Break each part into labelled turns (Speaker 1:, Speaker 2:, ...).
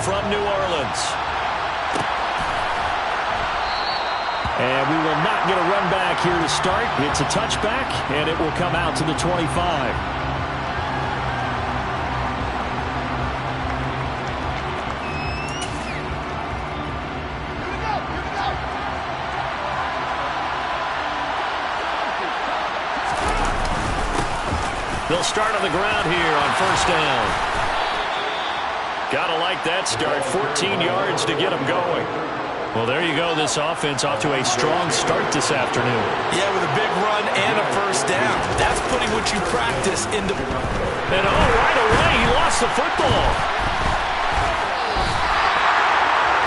Speaker 1: from New Orleans. And we will not get a run back here to start. It's a touchback, and it will come out to the 25. They'll start on the ground here on first down. Gotta like that start. 14 yards to get them going. Well, there you go. This offense off to a strong start this afternoon.
Speaker 2: Yeah, with a big run and a first down. That's putting what you practice into...
Speaker 1: And right away, he lost the football.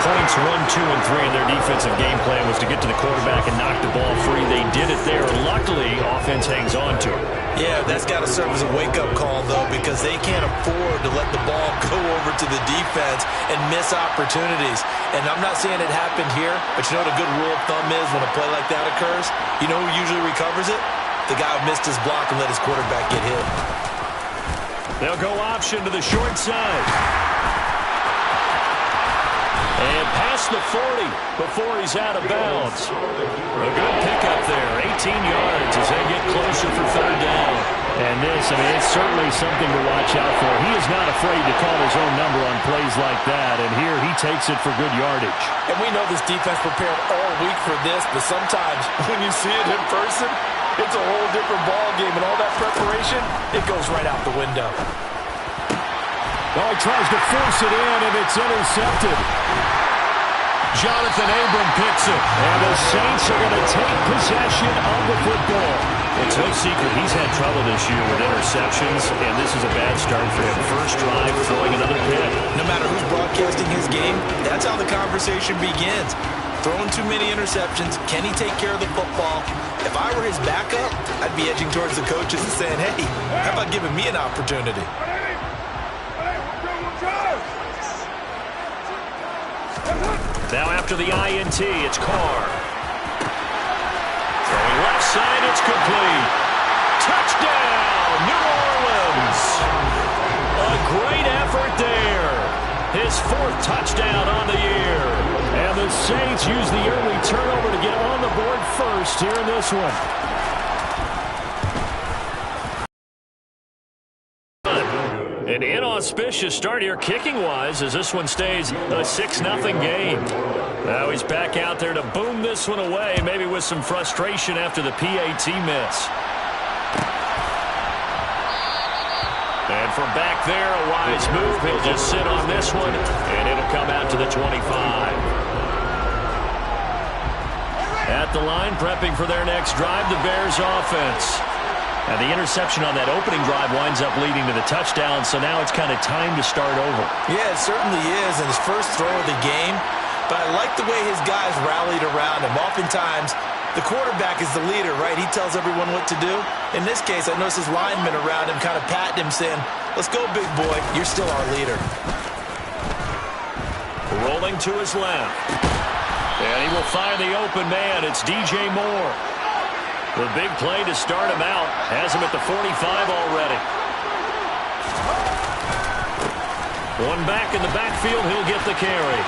Speaker 1: Points 1, 2, and 3 in their defensive game plan was to get to the quarterback and knock the ball free. They did it there. Luckily, offense hangs on to it.
Speaker 2: Yeah, that's got to serve as a wake-up call, though, because they can't afford to let the ball go over to the defense and miss opportunities. And I'm not saying it happened here, but you know what a good rule of thumb is when a play like that occurs? You know who usually recovers it? The guy who missed his block and let his quarterback get hit.
Speaker 1: They'll go option to the short side. And past the 40 before he's out of bounds. A good pickup there, 18 yards as they get closer for third down. And this, it's certainly something to watch out for. He is not afraid to call his own number on plays like that, and here he takes it for good yardage.
Speaker 2: And we know this defense prepared all week for this, but sometimes when you see it in person, it's a whole different ball game, and all that preparation, it goes right out the window.
Speaker 1: Oh, he tries to force it in, and it's intercepted. Jonathan Abram picks it. And the Saints are going to take possession of the football. It's no secret he's had trouble this year with interceptions, and this is a bad start for him. First drive, throwing another pick.
Speaker 2: No matter who's broadcasting his game, that's how the conversation begins. Throwing too many interceptions. Can he take care of the football? If I were his backup, I'd be edging towards the coaches and saying, hey, how about giving me an opportunity?
Speaker 1: Now after the INT, it's Carr. Throwing left side, it's complete. Touchdown, New Orleans. A great effort there. His fourth touchdown on the year. And the Saints use the early turnover to get on the board first here in this one. An inauspicious start here kicking-wise as this one stays a 6-0 game. Now he's back out there to boom this one away, maybe with some frustration after the PAT miss. And from back there, a wise move. He'll just sit on this one, and it'll come out to the 25. At the line, prepping for their next drive, the Bears offense. And the interception on that opening drive winds up leading to the touchdown, so now it's kind of time to start over. Yeah, it certainly is, and his first throw of the game. But I like the way his guys rallied around him. Oftentimes, the quarterback is the leader, right? He tells everyone what to do. In this case, I noticed his linemen around him kind of patting him, saying, let's go, big boy. You're still our leader. Rolling to his left. And he will find the open man. It's DJ Moore. The big play to start him out. Has him at the 45 already. One back in the backfield. He'll get the carry.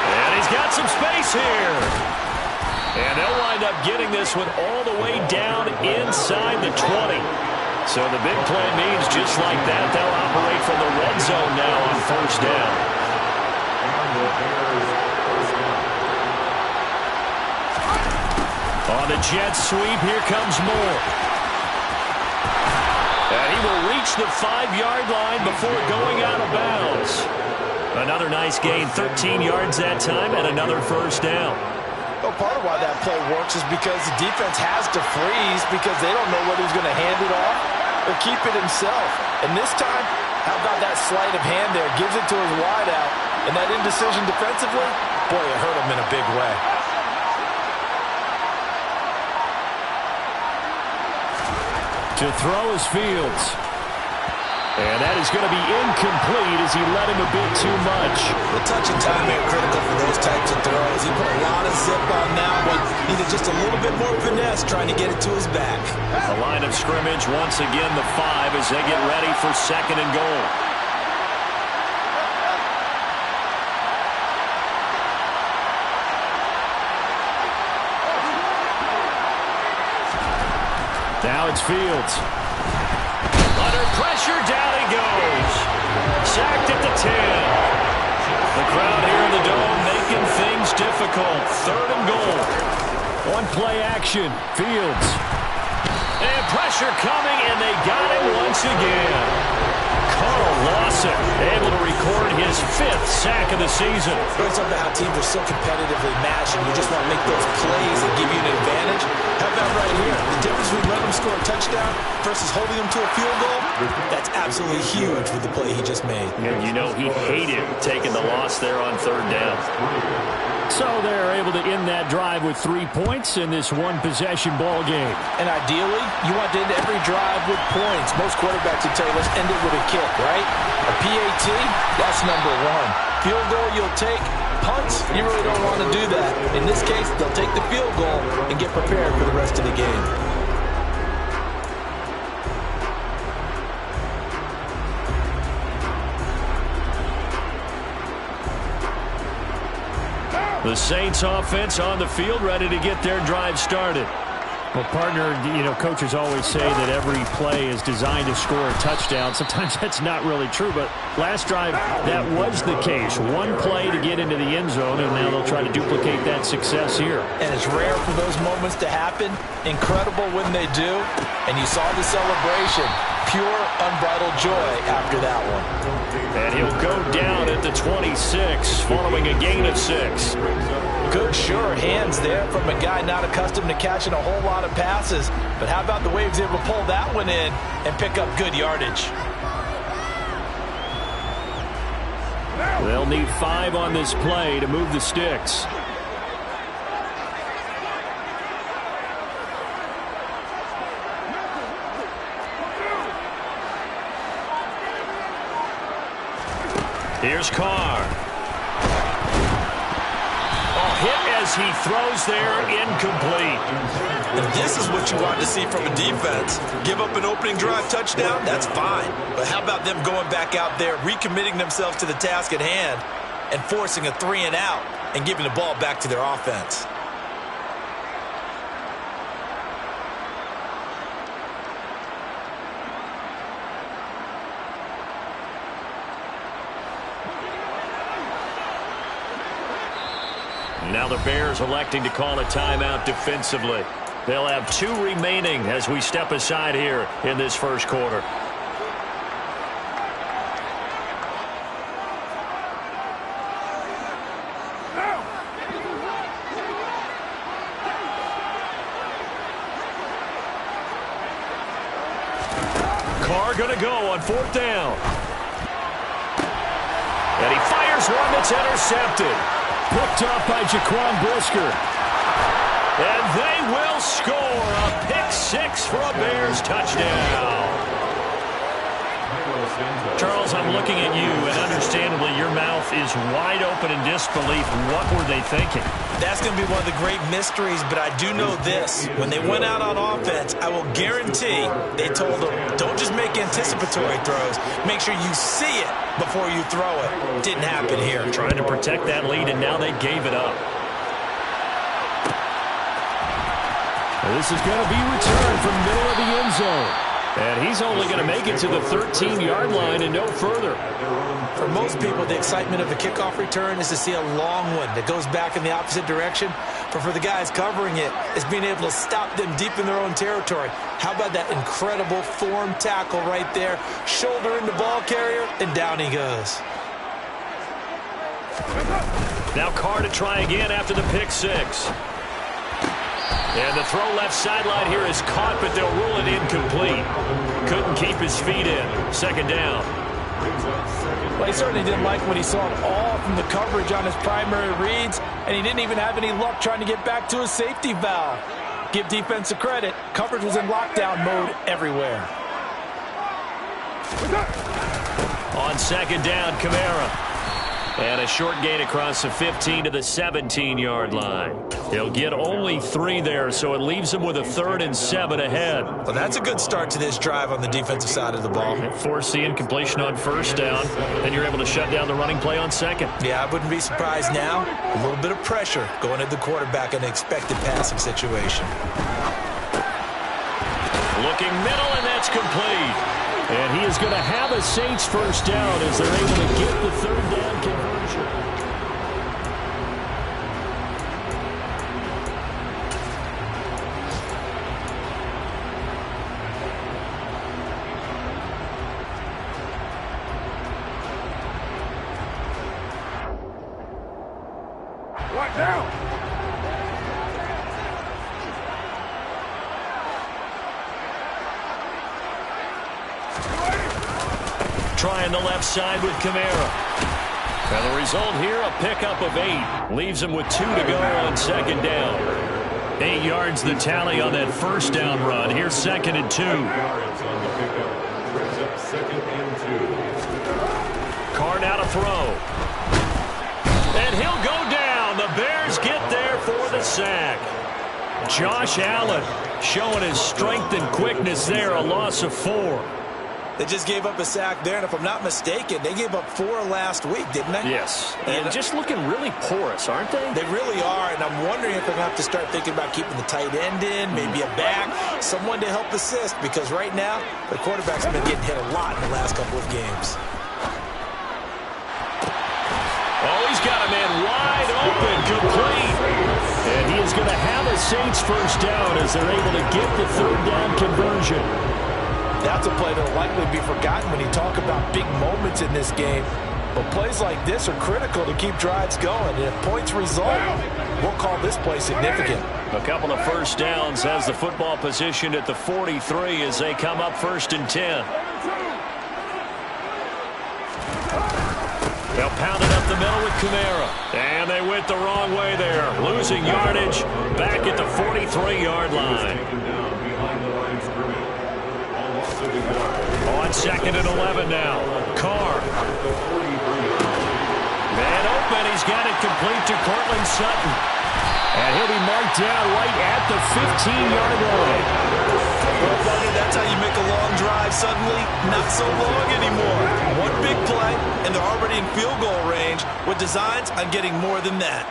Speaker 1: And he's got some space here. And they'll wind up getting this one all the way down inside the 20. So the big play means just like that, they'll operate from the red zone now on first down. On the jet sweep, here comes Moore. And he will reach the 5-yard line before going out of bounds. Another nice gain, 13 yards that time, and another first down.
Speaker 2: Well, part of why that play works is because the defense has to freeze because they don't know whether he's going to hand it off or keep it himself. And this time, how about that sleight of hand there? Gives it to his wideout. And that indecision defensively, boy, it hurt him in a big way.
Speaker 1: To throw is Fields. And that is going to be incomplete as he let him a bit too much.
Speaker 2: The touch and time are critical for those types of throws. He put a lot of zip on that one. Needed just a little bit more finesse trying to get it to his back.
Speaker 1: The line of scrimmage, once again, the 5 as they get ready for second and goal. it's Fields. Under pressure, down he goes. Sacked at the 10. The crowd here in the Dome making things difficult. 3rd and goal. One play action. Fields. And pressure coming, and they got him once again. Carl Lawson able to record his 5th sack of the season.
Speaker 2: It's something how teams are so competitively matched, and you just want to make those plays that give you an advantage. How about right here? The difference between letting them score a touchdown versus holding them to a field goal, that's absolutely huge with the play he just made.
Speaker 1: And you know he hated taking the loss there on 3rd down. So they're able to end that drive with 3 points in this one-possession ball game.
Speaker 2: And ideally, you want to end every drive with points. Most quarterbacks would tell you, let's end it with a kick, right? A PAT, that's number 1. Field goal you'll take. Punts, you really don't want to do that. In this case, they'll take the field goal and get prepared for the rest of the game.
Speaker 1: The Saints offense on the field, ready to get their drive started. Well, partner, you know, coaches always say that every play is designed to score a touchdown. Sometimes that's not really true, but last drive, that was the case. One play to get into the end zone, and now they'll try to duplicate that success here.
Speaker 2: And it's rare for those moments to happen. Incredible when they do. And you saw the celebration. Pure, unbridled joy after that one.
Speaker 1: And he'll go down at the 26, following a gain of 6.
Speaker 2: Good, sure hands there from a guy not accustomed to catching a whole lot of passes. But how about the way he was able to pull that one in and pick up good yardage?
Speaker 1: They'll need 5 on this play to move the sticks. Here's Carr. Hit as he throws there, incomplete.
Speaker 2: And this is what you want to see from a defense. Give up an opening drive touchdown, that's fine. But how about them going back out there, recommitting themselves to the task at hand, and forcing a 3-and-out and giving the ball back to their offense?
Speaker 1: Now the Bears electing to call a timeout defensively. They'll have 2 remaining as we step aside here in this first quarter. Carr going to go on 4th down. And he fires one that's intercepted. Picked up by Jaquan Brisker. And they will score a pick 6 for a Bears touchdown. Charles, I'm looking at you, and understandably your mouth is wide open in disbelief. What were they thinking?
Speaker 2: That's going to be one of the great mysteries, but I do know this. When they went out on offense, I will guarantee they told them, don't just make anticipatory throws. Make sure you see it before you throw it. Didn't happen here.
Speaker 1: Trying to protect that lead, and now they gave it up. This is going to be returned from middle of the end zone. And he's only going to make it to the 13-yard line and no further.
Speaker 2: For most people, the excitement of a kickoff return is to see a long one that goes back in the opposite direction. But for the guys covering it, it's being able to stop them deep in their own territory. How about that incredible form tackle right there? Shoulder in the ball carrier, and down he goes.
Speaker 1: Now Carr to try again after the pick 6. And the throw left sideline here is caught, but they'll rule it incomplete. Couldn't keep his feet in. 2nd down.
Speaker 2: Well, he certainly didn't like what he saw at all from the coverage on his primary reads, and he didn't even have any luck trying to get back to his safety valve. Give defense a credit. Coverage was in lockdown mode everywhere.
Speaker 1: On 2nd down, Kamara. And a short gain across the 15 to the 17-yard line. He'll get only 3 there, so it leaves him with a 3rd and 7 ahead.
Speaker 2: Well, that's a good start to this drive on the defensive side of the ball.
Speaker 1: Force the incompletion on 1st down, and you're able to shut down the running play on 2nd.
Speaker 2: Yeah, I wouldn't be surprised now. A little bit of pressure going at the quarterback in an expected passing situation.
Speaker 1: Looking middle, and that's complete. And he is going to have a Saints first down as they're able to get the third down conversion.
Speaker 3: What now?
Speaker 1: Trying the left side with Kamara. And the result here, a pickup of 8. Leaves him with 2 to go on second down. 8 yards the tally on that first down run. Here's 2nd and 2. Carr now to throw. And he'll go down. The Bears get there for the sack. Josh Allen showing his strength and quickness there. A loss of 4.
Speaker 2: They just gave up a sack there, and if I'm not mistaken, they gave up 4 last week, didn't they?
Speaker 1: Yes. And just looking really porous, aren't they?
Speaker 2: They really are, and I'm wondering if they're going to have to start thinking about keeping the tight end in, maybe a back, someone to help assist, because right now, the quarterback's been getting hit a lot in the last couple of games.
Speaker 1: Oh, he's got a man wide open, complete. And he is going to have a Saints first down as they're able to get the third down conversion.
Speaker 2: That's a play that will likely be forgotten when you talk about big moments in this game. But plays like this are critical to keep drives going. And if points result, we'll call this play significant.
Speaker 1: A couple of first downs has the football positioned at the 43 as they come up 1st and 10. They'll pound it up the middle with Kamara. And they went the wrong way there. Losing yardage back at the 43-yard line. On 2nd and 11 now. Carr. Man open. He's got it complete to Courtland Sutton. And he'll be marked down right at the 15-yard line.
Speaker 2: Well, buddy, that's how you make a long drive suddenly not so long anymore. One big play, and they're already in field goal range with designs on getting more than that.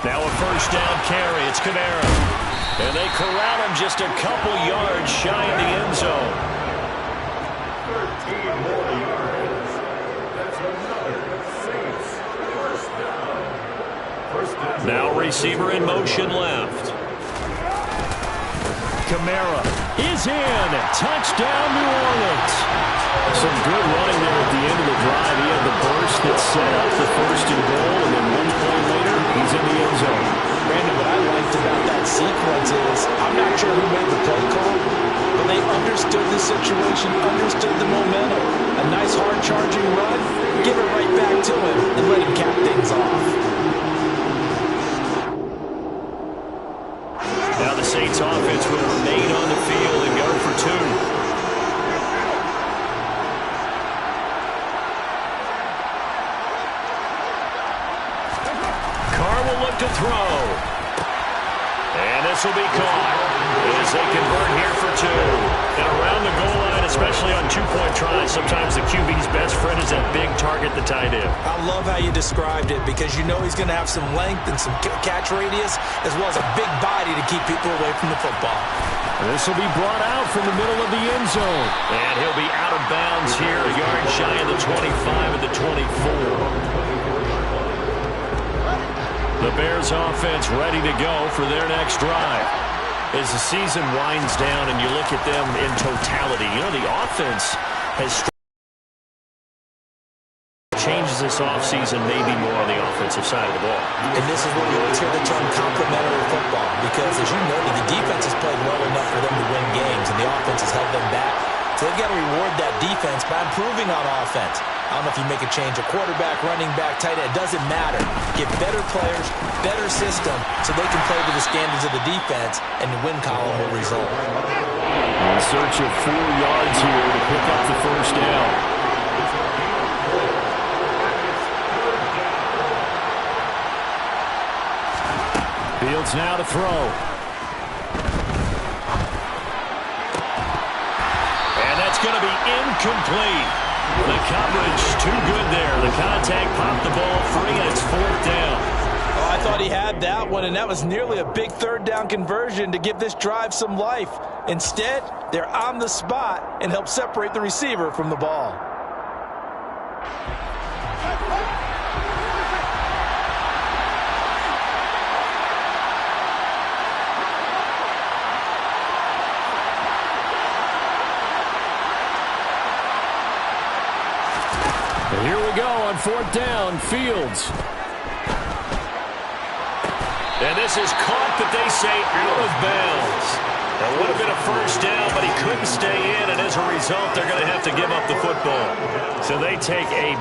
Speaker 1: Now a first down carry. It's Kamara. And they corral him just a couple yards shy of the end zone.
Speaker 3: 13 more yards. That's another Saints first down.
Speaker 1: Now receiver in motion left. Kamara is in. Touchdown, New Orleans. Some good running there at the end of the drive. He had the burst that set up the 1st and goal, and then 1 play later, he's in the end zone.
Speaker 2: Brandon, what I liked about that sequence is, I'm not sure who made the play call, but they understood the situation, understood the momentum. A nice hard-charging run, give it right back to him, and let him cap things off.
Speaker 1: Now the Saints offense will remain on the field and go for 2. To throw. And this will be caught as they convert here for 2. And around the goal line, especially on 2-point tries, sometimes the QB's best friend is that big target, the tight end.
Speaker 2: I love how you described it because you know he's going to have some length and some catch radius as well as a big body to keep people away from the football.
Speaker 1: This will be brought out from the middle of the end zone. And he'll be out of bounds here, a yard shy of the 25 and the 24. The Bears offense ready to go for their next drive. As the season winds down and you look at them in totality, you know, the offense has changes this offseason, maybe more on the offensive side of the ball.
Speaker 2: And this is where we always hear the term complementary football because, as you noted, the defense has played well enough for them to win games, and the offense has held them back. So they've got to reward that defense by improving on offense. I don't know if you make a change, a quarterback, running back, tight end, it doesn't matter. Get better players, better system, so they can play to the standards of the defense, and the win column will result.
Speaker 1: In search of 4 yards here to pick up the first down. Fields now to throw. And that's going to be incomplete. The coverage too good there. The contact popped the ball free, and it's 4th down.
Speaker 2: Oh, I thought he had that one, and that was nearly a big 3rd down conversion to give this drive some life. Instead, they're on the spot and help separate the receiver from the ball.
Speaker 1: Here we go on 4th down. Fields. And this is caught, but they say out of bounds. That would have been a 1st down, but he couldn't stay in, and as a result, they're going to have to give up the football. So they take a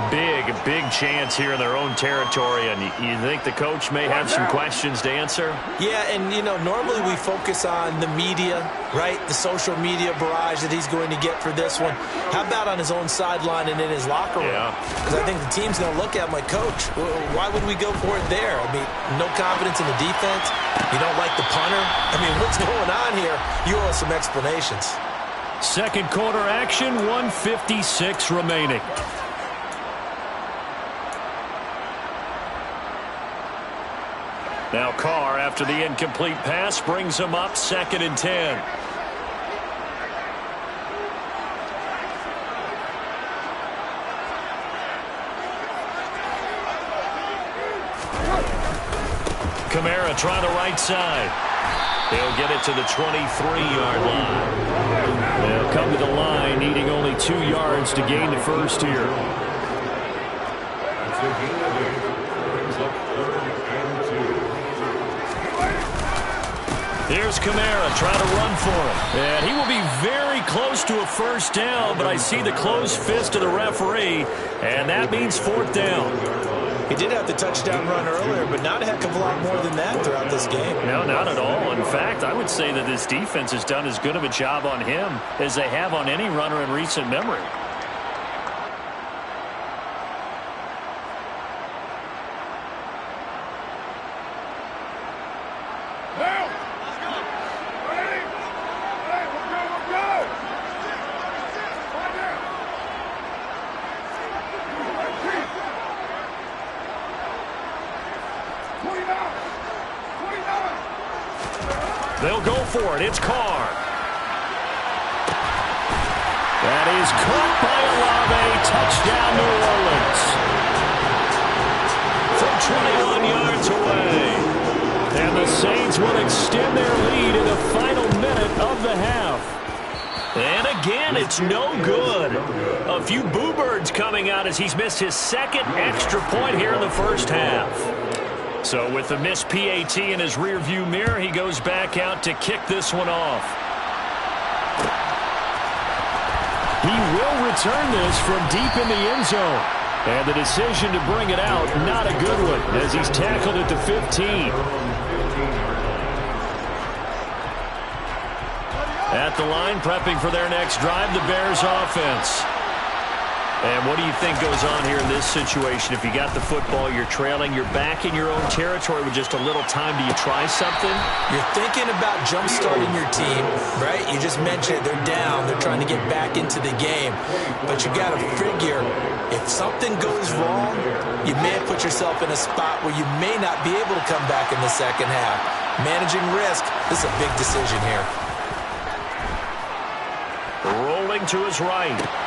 Speaker 1: big chance here in their own territory, and you think the coach may have some questions to answer?
Speaker 2: Yeah, and, you know, normally we focus on the media, right? The social media barrage that he's going to get for this one. How about on his own sideline and in his locker room?
Speaker 1: Yeah.
Speaker 2: Because I think the team's going to look at him like, Coach, why would we go for it there? I mean, no confidence in the defense? You don't like the punter? I mean, what's going on here? You owe us some explanations.
Speaker 1: 2nd quarter action, 1:56 remaining. Now Carr, after the incomplete pass, brings him up 2nd and 10. Kamara trying the right side. He'll get it to the 23-yard line. They'll come to the line, needing only 2 yards to gain the first here. Here's Kamara trying to run for it. And he will be very close to a 1st down, but I see the closed fist of the referee, and that means 4th down.
Speaker 2: He did have the touchdown run earlier, but not a heck of a lot more than that throughout this game.
Speaker 1: No, not at all. In fact, I would say that this defense has done as good of a job on him as they have on any runner in recent memory. They'll go for it. It's Carr. That is caught by Olave. Touchdown, New Orleans. From 21 yards away. And the Saints will extend their lead in the final minute of the half. And again, it's no good. A few boo birds coming out as he's missed his 2nd extra point here in the first half. So with the missed PAT in his rearview mirror, he goes back out to kick this one off. He will return this from deep in the end zone. And the decision to bring it out, not a good one, as he's tackled at the 15. At the line, prepping for their next drive, the Bears offense. And what do you think goes on here in this situation? If you got the football, you're trailing, you're back in your own territory with just a little time. Do you try something?
Speaker 2: You're thinking about jump-starting your team, right? You just mentioned they're down. They're trying to get back into the game. But you got to figure, if something goes wrong, you may have put yourself in a spot where you may not be able to come back in the second half. Managing risk, this is a big decision here.
Speaker 1: Rolling to his right.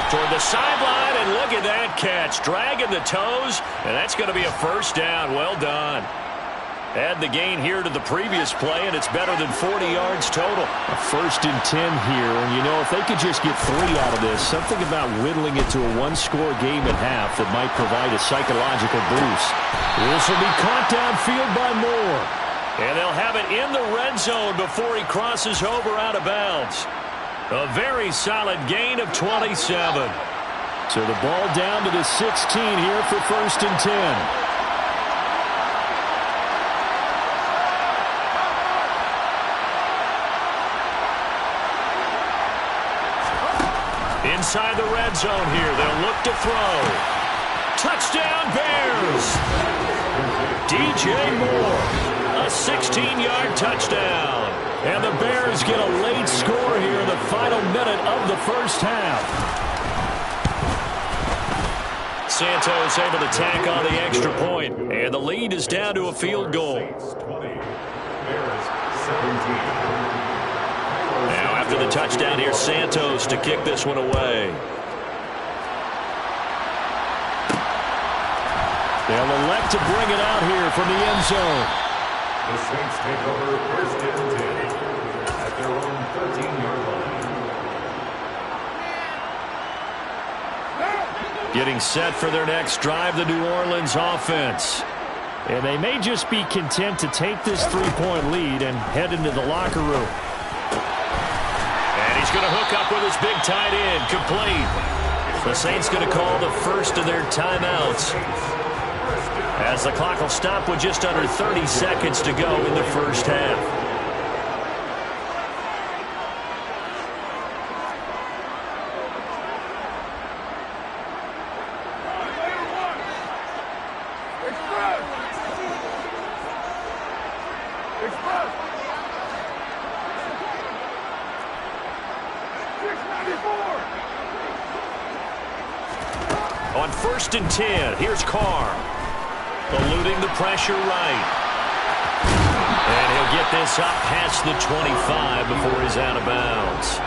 Speaker 1: Toward the sideline, and look at that catch. Dragging the toes, and that's going to be a 1st down. Well done. Add the gain here to the previous play, and it's better than 40 yards total. A 1st and 10 here, and you know, if they could just get 3 out of this, something about whittling it to a 1-score game at half that might provide a psychological boost. This will be caught downfield by Moore. And they'll have it in the red zone before he crosses over out of bounds. A very solid gain of 27. So the ball down to the 16 here for 1st and 10. Inside the red zone here, they'll look to throw. Touchdown, Bears! DJ Moore, a 16-yard touchdown. And the Bears get a late score here in the final minute of the first half. Santos able to tack on the extra point, and the lead is down to a field goal. Now after the touchdown, here's Santos to kick this one away. They'll elect to bring it out here from the end zone.
Speaker 3: The Saints take over first and 10 at their own 13-yard line.
Speaker 1: Getting set for their next drive, the New Orleans offense.
Speaker 4: And they may just be content to take this 3-point lead and head into the locker room.
Speaker 1: And he's going to hook up with his big tight end, complete. The Saints going to call the first of their timeouts, as the clock will stop with just under 30 seconds to go in the first half. On 1st and 10, here's Carr. Eluding the pressure right. And he'll get this up past the 25 before he's out of bounds.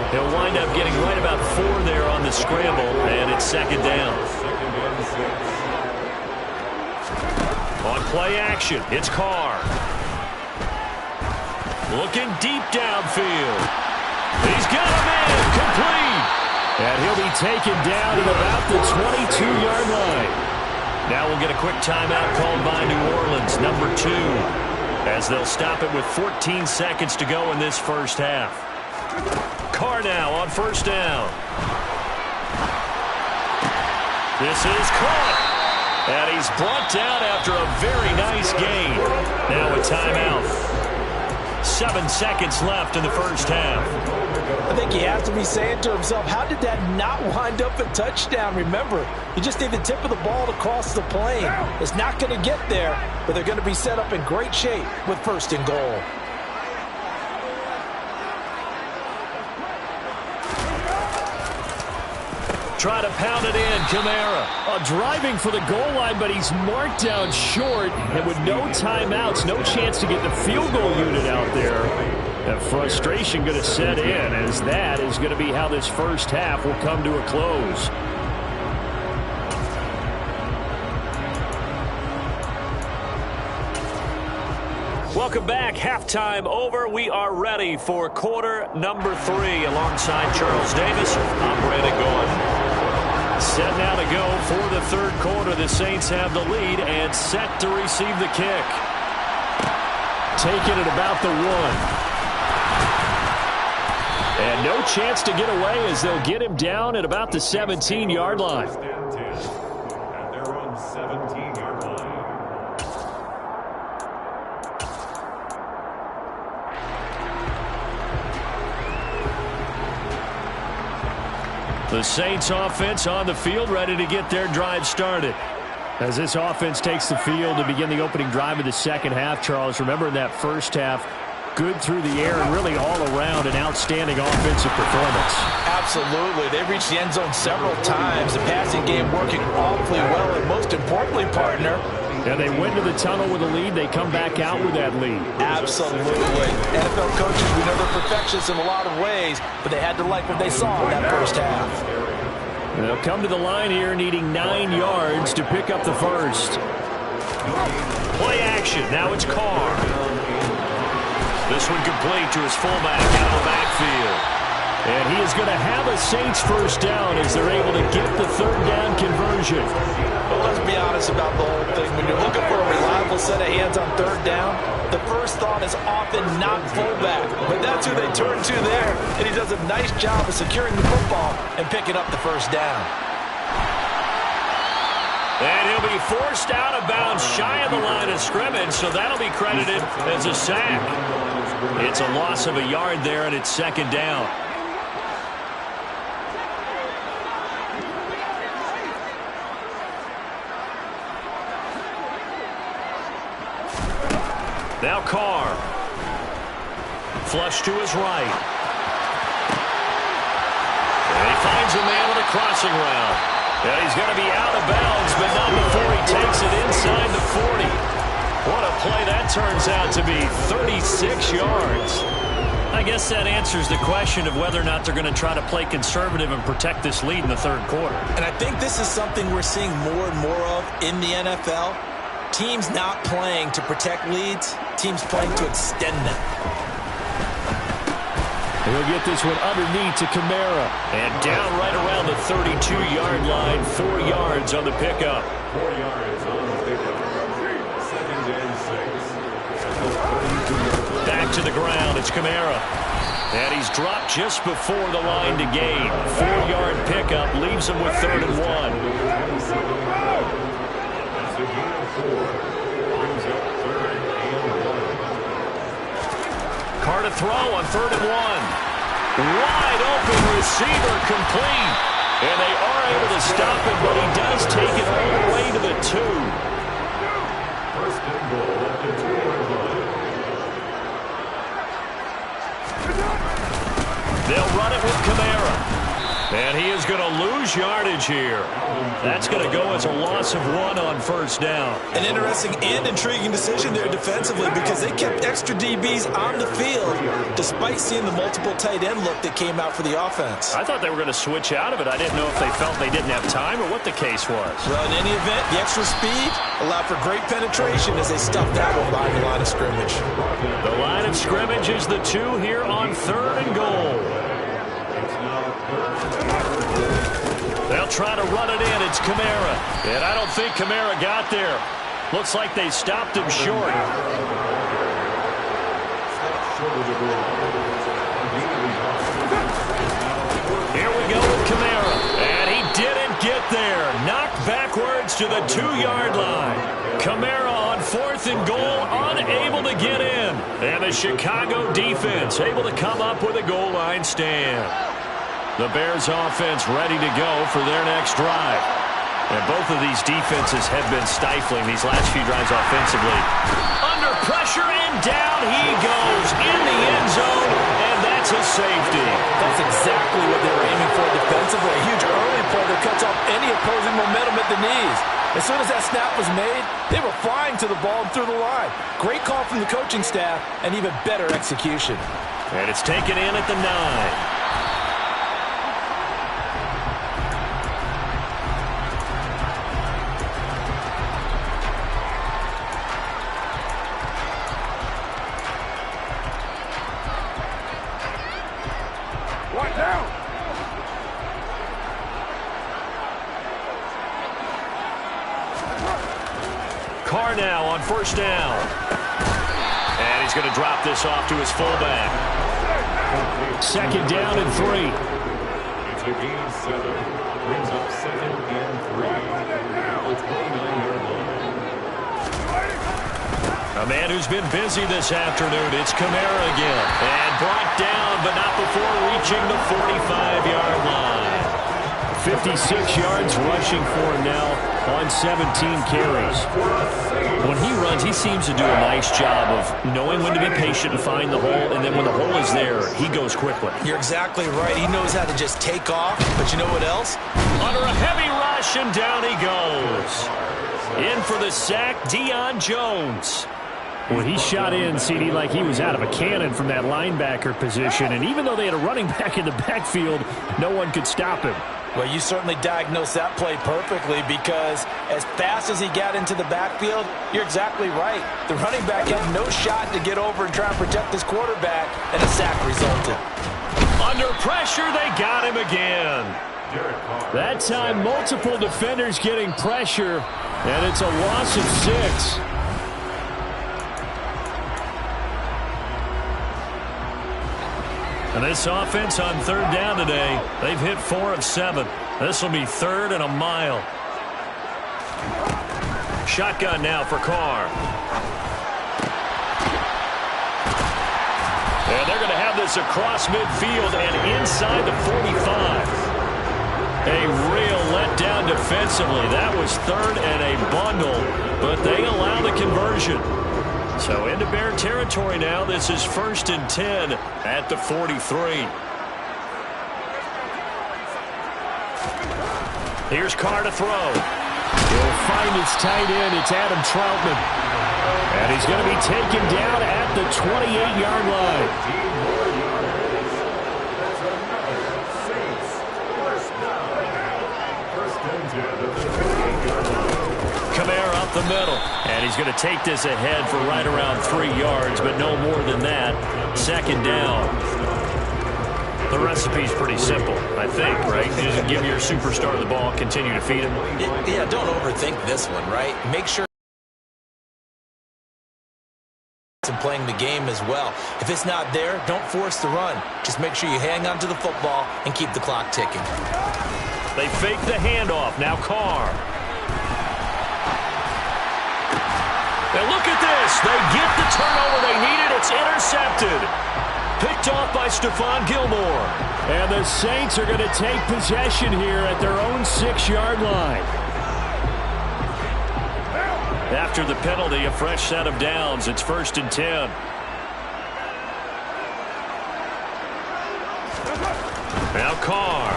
Speaker 1: He'll wind up getting right about 4 there on the scramble, and it's 2nd down. On play action, it's Carr. Looking deep downfield. He's got him in, complete.
Speaker 4: And he'll be taken down at about the 22-yard line.
Speaker 1: Now we'll get a quick timeout called by New Orleans, number 2, as they'll stop it with 14 seconds to go in this first half. Carr now on 1st down. This is caught. And he's brought down after a very nice gain. Now a timeout. 7 seconds left in the first half.
Speaker 2: I think he has to be saying to himself, how did that not wind up a touchdown? Remember, you just need the tip of the ball to cross the plane. It's not going to get there, but they're going to be set up in great shape with 1st and goal.
Speaker 1: Try to pound it in, Kamara.
Speaker 4: Driving for the goal line, but he's marked down short. And with no timeouts, no chance to get the field goal unit out there. The frustration going to set in, as that is going to be how this first half will come to a close.
Speaker 1: Welcome back. Halftime over. We are ready for quarter number 3. Alongside Charles Davis, I'm Brandon Gaudin. Set now to go for the 3rd quarter. The Saints have the lead and set to receive the kick.
Speaker 4: Taking it about the 1. And no chance to get away, as they'll get him down at about the 17-yard line.
Speaker 3: At their own 17-yard line.
Speaker 1: The Saints offense on the field, ready to get their drive started.
Speaker 4: As this offense takes the field to begin the opening drive of the second half, Charles, remember in that first half, good through the air and really all around an outstanding offensive performance.
Speaker 2: Absolutely. They reached the end zone several times. The passing game working awfully well, and most importantly, partner,
Speaker 4: and they went to the tunnel with a lead. They come back out with that lead.
Speaker 2: Absolutely. NFL coaches, we know they're perfectionists in a lot of ways, but they had to like what they saw in that first half.
Speaker 4: They'll come to the line here needing 9 yards to pick up the first.
Speaker 1: Play action. Now it's Carr. This one complete to his fullback out of the backfield.
Speaker 4: And he is going to have a Saints first down as they're able to get the 3rd down conversion.
Speaker 2: Well, let's be honest about the whole thing. When you're looking for a reliable set of hands on 3rd down, the first thought is often not fullback. But that's who they turn to there. And he does a nice job of securing the football and picking up the first down.
Speaker 1: And he'll be forced out of bounds shy of the line of scrimmage, so that'll be credited as a sack. It's a loss of a yard there, and it's 2nd down. Now Carr. Flush to his right. And he finds a man on a crossing route.
Speaker 4: And he's going to be out of bounds, but not before he takes it inside the 40. What a play that turns out to be, 36 yards. I guess that answers the question of whether or not they're going to try to play conservative and protect this lead in the third quarter.
Speaker 2: And I think this is something we're seeing more and more of in the NFL. Teams not playing to protect leads, teams playing to extend them.
Speaker 4: He'll get this one underneath to Kamara. And down right around the 32-yard line, 4 yards on the pickup.
Speaker 3: 4 yards on the pickup. 2nd and 6.
Speaker 4: Back to the ground, it's Kamara. And he's dropped just before the line to gain. 4-yard pickup leaves him with 3rd and 1.
Speaker 3: That's a gain of 4. Brings up 3rd and 1.
Speaker 4: Carr to throw on 3rd and 1. Wide open receiver complete. And they are able to stop him, but he does take it all the way to the 2.
Speaker 3: 1st and goal at the 2-yard line.
Speaker 4: They'll run it with Kamara. And he is going to lose yardage here. That's going to go as a loss of 1 on 1st down.
Speaker 2: An interesting and intriguing decision there defensively because they kept extra DBs on the field despite seeing the multiple tight end look that came out for the offense.
Speaker 4: I thought they were going to switch out of it. I didn't know if they felt they didn't have time or what the case was.
Speaker 2: Well, in any event, the extra speed allowed for great penetration as they stuffed that one behind the line of scrimmage.
Speaker 4: The line of scrimmage is the 2 here on 3rd and goal. They'll try to run it in. It's Kamara. And I don't think Kamara got there. Looks like they stopped him short. Here we go with Kamara. And he didn't get there. Knocked backwards to the 2-yard line. Kamara on 4th and goal, unable to get in. And the Chicago defense able to come up with a goal line stand. The Bears offense ready to go for their next drive. And both of these defenses have been stifling these last few drives offensively. Under pressure and down he goes in the end zone, and that's a safety.
Speaker 2: That's exactly what they were aiming for defensively. A huge early play that cuts off any opposing momentum at the knees. As soon as that snap was made, they were flying to the ball and through the line. Great call from the coaching staff and even better execution.
Speaker 4: And it's taken in at the 9. Carr now on 1st down. And he's going to drop this off to his fullback. 2nd down and 3.
Speaker 3: It's a gain of 7. Brings up 2nd and 3. The 29-yard line.
Speaker 4: A man who's been busy this afternoon. It's Kamara again. And brought down, but not before reaching the 45-yard line. 56 yards rushing for him now on 17 carries. When he runs, he seems to do a nice job of knowing when to be patient and find the hole, and then when the hole is there, he goes quickly.
Speaker 2: You're exactly right. He knows how to just take off, but you know what else?
Speaker 4: Under a heavy rush, and down he goes. In for the sack, Deion Jones. When he shot in, CD, like he was out of a cannon from that linebacker position, and even though they had a running back in the backfield, no one could stop him.
Speaker 2: Well, you certainly diagnosed that play perfectly because as fast as he got into the backfield, you're exactly right. The running back had no shot to get over and try and protect his quarterback, and a sack resulted.
Speaker 4: Under pressure, they got him again. That time, multiple defenders getting pressure, and it's a loss of 6. And this offense on 3rd down today, they've hit 4 of 7. This will be 3rd and a mile. Shotgun now for Carr. And they're going to have this across midfield and inside the 45. A real letdown defensively. That was 3rd and a bundle, but they allow the conversion. So into Bear territory now. This is 1st and 10 at the 43.
Speaker 1: Here's Carr to throw.
Speaker 4: He'll find his tight end. It's Adam Troutman. And he's going to be taken down at the 28-yard line.
Speaker 1: Kamara up the middle. And he's going to take this ahead for right around 3 yards, but no more than that. Second down. The recipe's pretty simple, I think, right? You just give your superstar the ball, continue to feed him.
Speaker 2: Yeah, don't overthink this one, right? Make sure and playing the game as well. If it's not there, don't force the run. Just make sure you hang on to the football and keep the clock ticking.
Speaker 1: They fake the handoff. Now Carr. And look at this. They get the turnover they needed. It's intercepted. Picked off by Stephon Gilmore.
Speaker 4: And the Saints are going to take possession here at their own 6-yard line.
Speaker 1: After the penalty, a fresh set of downs. It's 1st and 10. Now Carr.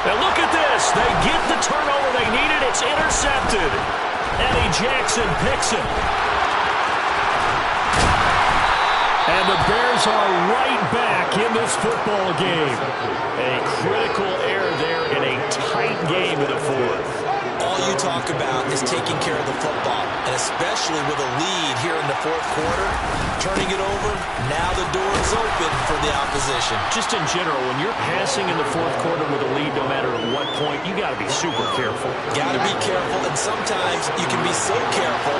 Speaker 1: And look at this. They get the turnover they needed. It's intercepted. Eddie Jackson picks it.
Speaker 4: And the Bears are right back in this football game.
Speaker 1: A critical error there in a tight game in the 4th.
Speaker 2: All you talk about is taking care of the football, and especially with a lead here in the 4th quarter, turning it over, now the door is open for the opposition.
Speaker 1: Just in general, when you're passing in the 4th quarter with a lead, no matter at what point, you got to be super careful.
Speaker 2: Got to be careful, and sometimes you can be so careful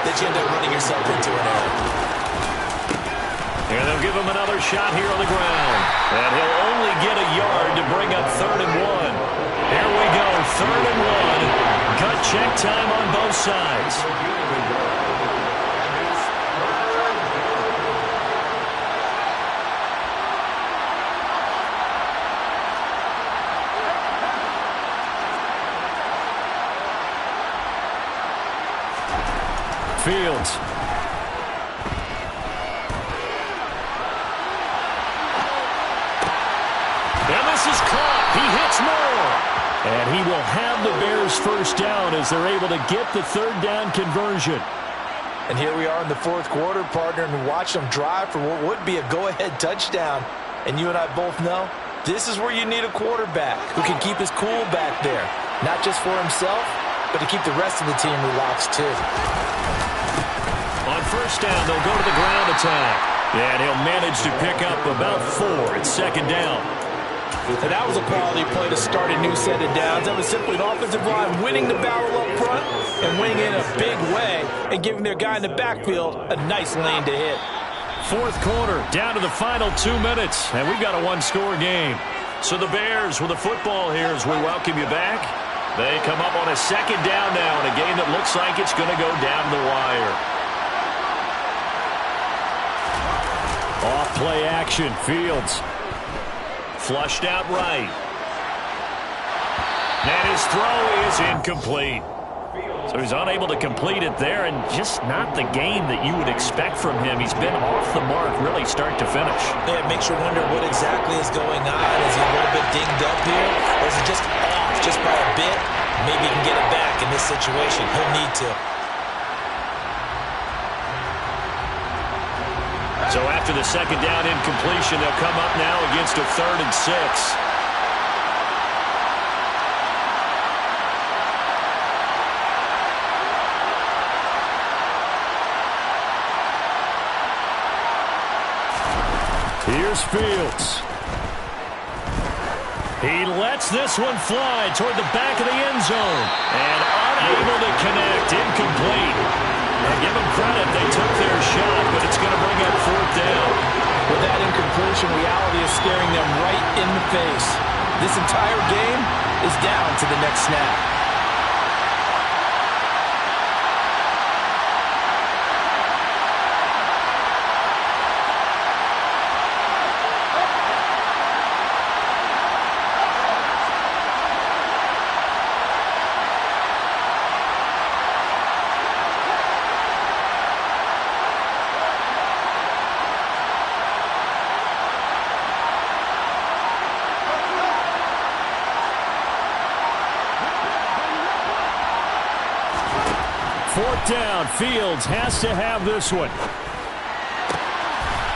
Speaker 2: that you end up running yourself into an error.
Speaker 1: And they'll give him another shot here on the ground. And he'll only get a yard to bring up 3rd and 1. Here we go, 3rd and 1. Gut check time on both sides.
Speaker 4: Fields.
Speaker 1: Is caught. He hits more.
Speaker 4: And he will have the Bears first down as they're able to get the 3rd down conversion.
Speaker 2: And here we are in the 4th quarter, partner, and watch them drive for what would be a go-ahead touchdown. And you and I both know this is where you need a quarterback who can keep his cool back there. Not just for himself, but to keep the rest of the team relaxed too.
Speaker 1: On 1st down, they'll go to the ground attack. And he'll manage to pick up about 4. It's 2nd down.
Speaker 2: And that was a quality play to start a new set of downs. That was simply an offensive line winning the battle up front and winning in a big way and giving their guy in the backfield a nice lane to hit.
Speaker 1: 4th quarter, down to the final 2 minutes, and we've got a 1-score game. So the Bears with the football here as we welcome you back. They come up on a 2nd down now in a game that looks like it's going to go down the wire.
Speaker 4: Off play action, Fields.
Speaker 1: Flushed out right. And his throw is incomplete. So he's unable to complete it there, and just not the game that you would expect from him. He's been off the mark really start to finish.
Speaker 2: Yeah, it makes you wonder what exactly is going on. Is he a little bit dinged up here? Or is it just off just by a bit? Maybe he can get it back in this situation. He'll need to.
Speaker 1: So after the 2nd down incompletion, they'll come up now against a 3rd and 6.
Speaker 4: Here's Fields.
Speaker 1: He lets this one fly toward the back of the end zone. And unable to connect, incomplete. And give them credit, they took their shot, but it's going to bring up 4th down.
Speaker 2: With that incompletion, reality is staring them right in the face. This entire game is down to the next snap.
Speaker 4: down. Fields has to have this one.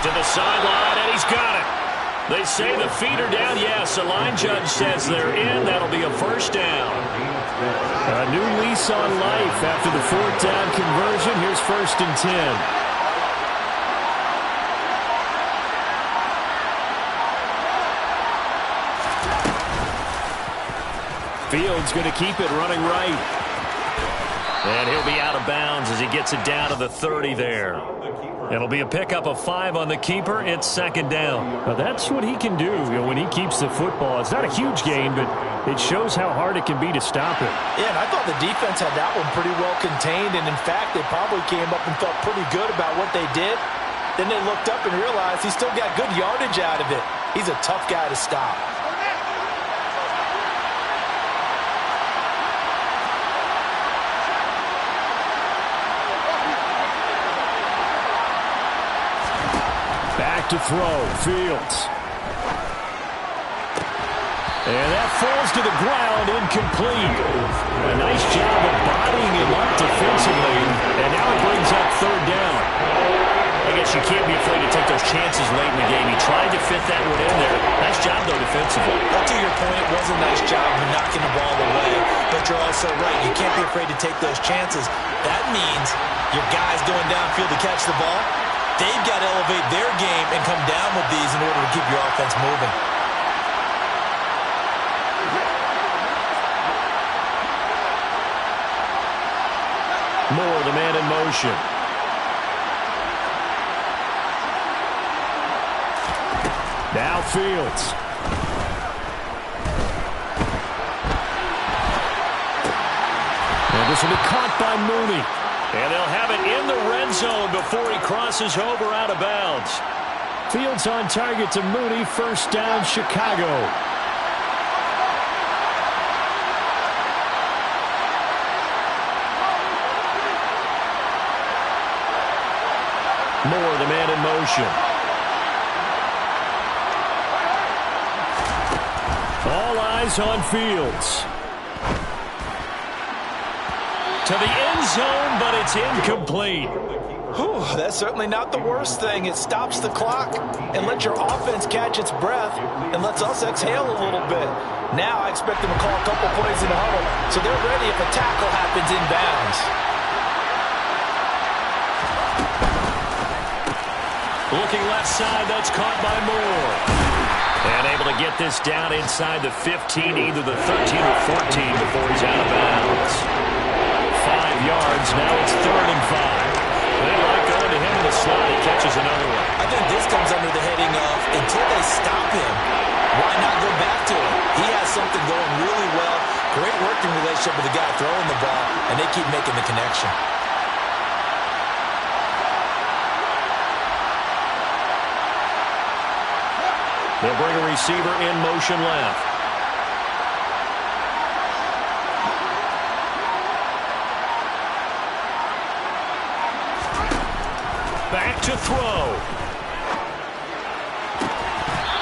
Speaker 1: To the sideline, and he's got it. They say the feet are down. Yes, the line judge says they're in. That'll be a first down.
Speaker 4: A new lease on life after the fourth down conversion. Here's 1st and 10. Fields going to keep it running right.
Speaker 1: And he'll be out of bounds as he gets it down to the 30 there. It'll be a pickup of 5 on the keeper. It's 2nd down.
Speaker 4: Now that's what he can do, when he keeps the football. It's not a huge gain, but it shows how hard it can be to stop it.
Speaker 2: Yeah, and I thought the defense had that one pretty well contained, and in fact, they probably came up and felt pretty good about what they did. Then they looked up and realized he still got good yardage out of it. He's a tough guy to stop.
Speaker 4: To throw, Fields. And that falls to the ground, incomplete. A nice job of bodying him up defensively, and now it brings up 3rd down.
Speaker 1: I guess you can't be afraid to take those chances late in the game. He tried to fit that one in there. Nice job, though, defensively.
Speaker 2: Well, to your point, it was a nice job of knocking the ball away, but you're also right. You can't be afraid to take those chances. That means your guys going downfield to catch the ball, they've got to elevate their game and come down with these in order to keep your offense moving.
Speaker 4: Moore, the man in motion. Now Fields. And this will be caught by Mooney.
Speaker 1: And they'll have it in the red zone before he crosses over out of bounds.
Speaker 4: Fields on target to Mooney. 1st down, Chicago. Moore, the man in motion. All eyes on Fields.
Speaker 1: To the end zone, but it's incomplete.
Speaker 2: Whew, that's certainly not the worst thing. It stops the clock and lets your offense catch its breath and lets us exhale a little bit. Now I expect them to call a couple plays in the huddle, so they're ready if a tackle happens inbounds.
Speaker 1: Looking left side, that's caught by Moore. And able to get this down inside the 15, either the 13 or 14 before he's out of bounds. 5 yards, now it's 3rd and 5. They like going to him in the slot. He catches another one.
Speaker 2: I think this comes under the heading of, until they stop him, why not go back to him? He has something going really well. Great working relationship with the guy throwing the ball, and they keep making the connection.
Speaker 1: They'll bring a receiver in motion left. Back to throw.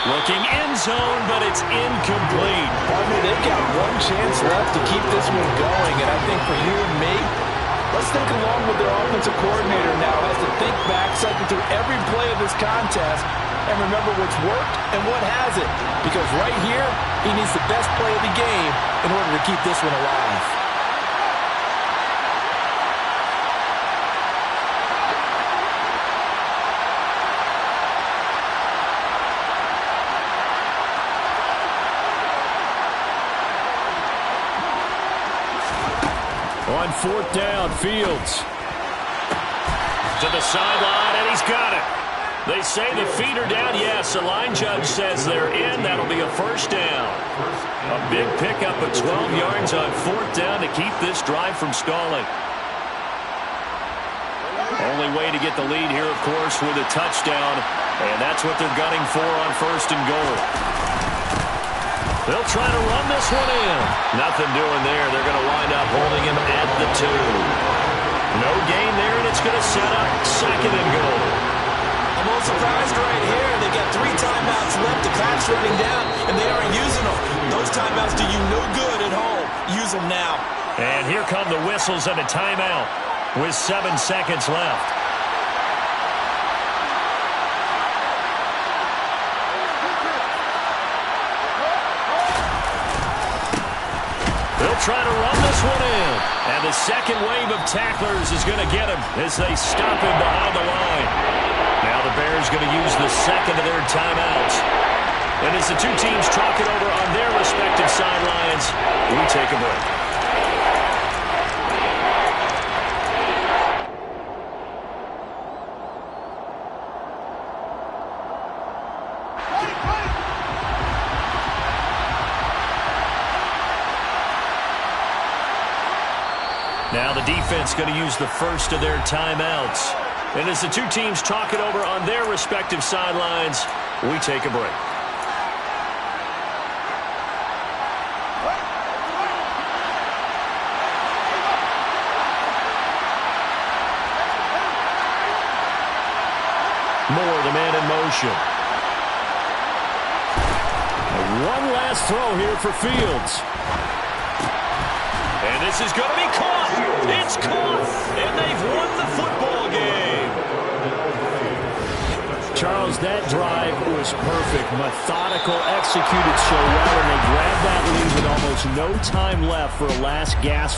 Speaker 1: Looking end zone, but it's incomplete.
Speaker 2: Partner, they've got one chance left to keep this one going, and I think for you and me, let's think along with their offensive coordinator now has to think back, cycle through every play of this contest, and remember what's worked and what hasn't. Because right here, he needs the best play of the game in order to keep this one alive.
Speaker 4: On 4th down, Fields.
Speaker 1: To the sideline, and he's got it. They say the feet are down. Yes, the line judge says they're in. That'll be a first down. A big pickup of 12 yards on 4th down to keep this drive from stalling. Only way to get the lead here, of course, with a touchdown, and that's what they're gunning for on 1st and goal. They'll try to run this one in. Nothing doing there. They're going to wind up holding him at the 2. No gain there, and it's going to set up 2nd and goal.
Speaker 2: I'm a little surprised right here. They got 3 timeouts left. The clock's running down, and they aren't using them. Those timeouts do you no good at home. Use them now.
Speaker 1: And here come the whistles and a timeout. with 7 seconds left. They'll try to run this one in. And the second wave of tacklers is going to get him as they stop him behind the line. Now the Bears going to use the second of their timeouts. And as the two teams talk it over on their respective sidelines, we take a break. Now the defense going to use the first of their timeouts. And as the two teams talk it over on their respective sidelines, we take a break. Moore, the man in motion. And one last throw here for Fields. And this is going to be caught. It's caught. And they've won the football game.
Speaker 4: Charles, that drive was perfect. Methodical, executed so well, and they grabbed that lead with almost no time left for a last gasp.